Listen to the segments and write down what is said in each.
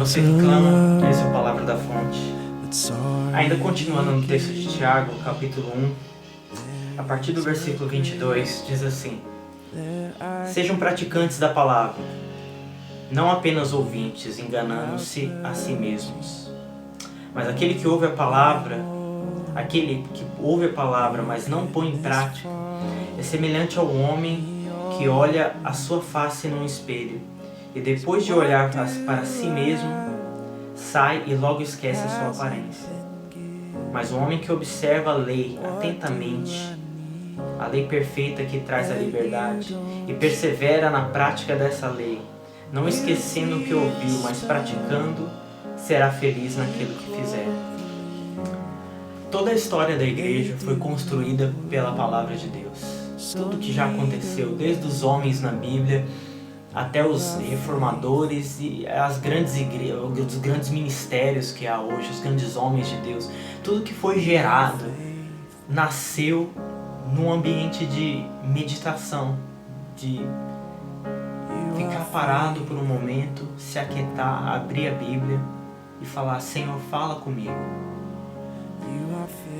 você que clama, essa é a palavra da fonte. Ainda continuando no texto de Tiago, capítulo 1, a partir do versículo 22, diz assim: Sejam praticantes da palavra, não apenas ouvintes, enganando-se a si mesmos. Mas aquele que ouve a palavra, mas não põe em prática, é semelhante ao homem que olha a sua face num espelho e depois de olhar para si mesmo, sai e logo esquece a sua aparência. Mas o homem que observa a lei atentamente, a lei perfeita que traz a liberdade, e persevera na prática dessa lei, não esquecendo o que ouviu, mas praticando, será feliz naquilo que fizer. Toda a história da igreja foi construída pela palavra de Deus. Tudo que já aconteceu, desde os homens na Bíblia até os reformadores e as grandes igrejas, os grandes ministérios que há hoje, os grandes homens de Deus, tudo que foi gerado nasceu num ambiente de meditação, de ficar parado por um momento, se aquietar, abrir a Bíblia e falar: Senhor, fala comigo.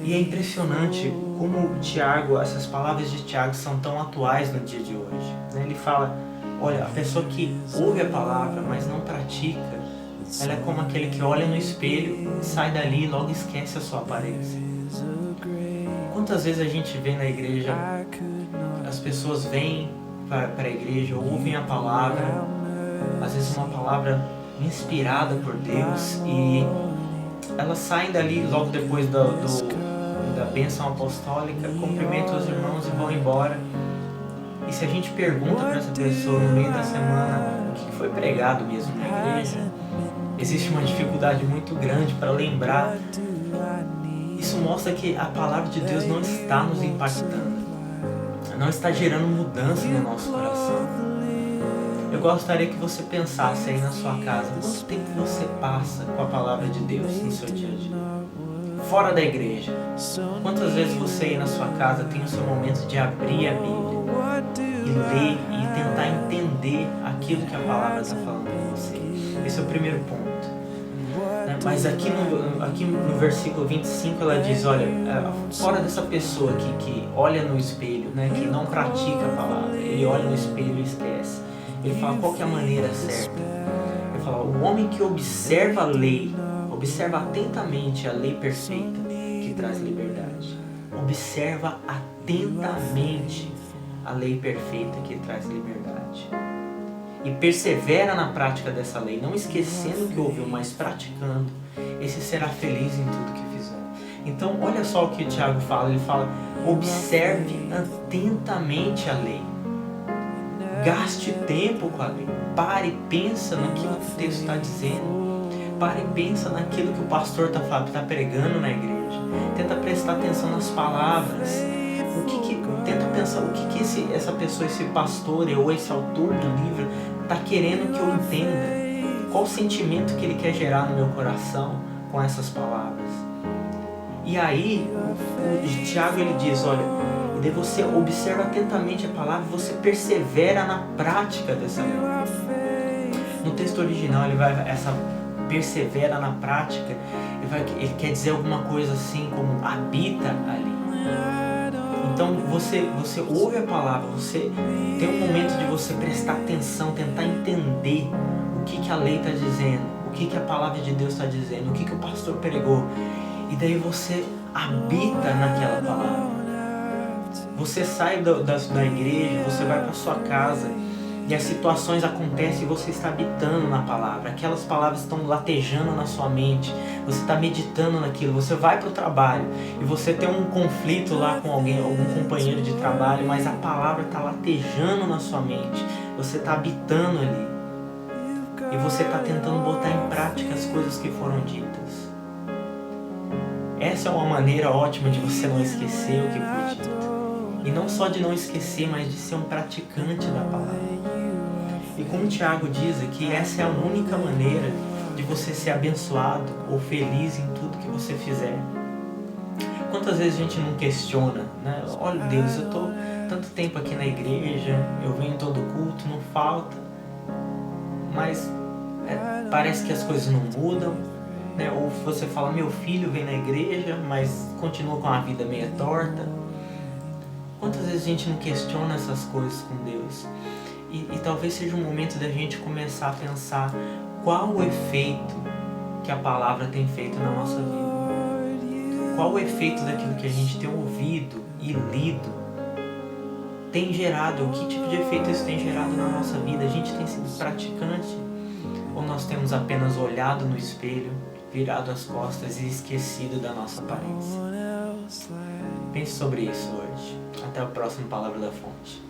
E é impressionante como Tiago, essas palavras de Tiago são tão atuais no dia de hoje. Ele fala: olha, a pessoa que ouve a palavra, mas não pratica, ela é como aquele que olha no espelho, sai dali e logo esquece a sua aparência. Quantas vezes a gente vê na igreja, as pessoas vêm para a igreja, ouvem a palavra, às vezes uma palavra inspirada por Deus, e elas saem dali logo depois da bênção apostólica, cumprimentam os irmãos e vão embora. E se a gente pergunta para essa pessoa no meio da semana o que foi pregado mesmo na igreja, existe uma dificuldade muito grande para lembrar. Isso mostra que a palavra de Deus não está nos impactando, não está gerando mudança no nosso coração. Eu gostaria que você pensasse aí na sua casa, quanto tempo você passa com a palavra de Deus no seu dia a dia? Fora da igreja, quantas vezes você aí na sua casa tem o seu momento de abrir a Bíblia e ler e tentar entender aquilo que a palavra está falando para você? Esse é o primeiro ponto. Mas aqui no versículo 25 ela diz: olha, fora dessa pessoa que olha no espelho, que não pratica a palavra, ele olha no espelho e esquece. Ele fala qual que é a maneira certa. Ele fala: o homem que observa a lei, observa atentamente a lei perfeita que traz liberdade. Observa atentamente a lei perfeita que traz liberdade. E persevera na prática dessa lei, não esquecendo o que ouviu, mas praticando. Esse será feliz em tudo que fizer. Então, olha só o que o Tiago fala. Ele fala: observe atentamente a lei. Gaste tempo com a lei. Pare e pensa naquilo que o texto está dizendo. Pare e pensa naquilo que o pastor está pregando na igreja. Tenta prestar atenção nas palavras. Tenta pensar o que essa pessoa, esse pastor ou esse autor do livro está querendo que eu entenda. Qual o sentimento que ele quer gerar no meu coração com essas palavras. E aí, o Tiago ele diz: olha, e daí você observa atentamente a palavra e você persevera na prática dessa lei. No texto original, essa persevera na prática, ele quer dizer alguma coisa assim como habita ali. Então você ouve a palavra, você tem um momento de você prestar atenção, tentar entender o que a lei está dizendo, o que a palavra de Deus está dizendo, o que o pastor pregou. E daí você habita naquela palavra. Você sai da igreja, você vai para sua casa e as situações acontecem e você está habitando na palavra. Aquelas palavras estão latejando na sua mente. Você está meditando naquilo. Você vai para o trabalho e você tem um conflito lá com alguém, algum companheiro de trabalho, mas a palavra está latejando na sua mente. Você está habitando ali. E você está tentando botar em prática as coisas que foram ditas. Essa é uma maneira ótima de você não esquecer o que foi dito. E não só de não esquecer, mas de ser um praticante da palavra. E como o Tiago diz aqui, essa é a única maneira de você ser abençoado ou feliz em tudo que você fizer. Quantas vezes a gente não questiona, Olha, Deus, eu estou tanto tempo aqui na igreja, eu venho todo culto, não falta. Mas parece que as coisas não mudam, né? Ou você fala, meu filho vem na igreja, mas continua com a vida meio torta. Quantas vezes a gente não questiona essas coisas com Deus? E talvez seja um momento da gente começar a pensar qual o efeito que a palavra tem feito na nossa vida. Qual o efeito daquilo que a gente tem ouvido e lido tem gerado, que tipo de efeito isso tem gerado na nossa vida? A gente tem sido praticante? Ou nós temos apenas olhado no espelho, virado as costas e esquecido da nossa aparência? Pense sobre isso hoje. Até o próximo Palavra da Fonte.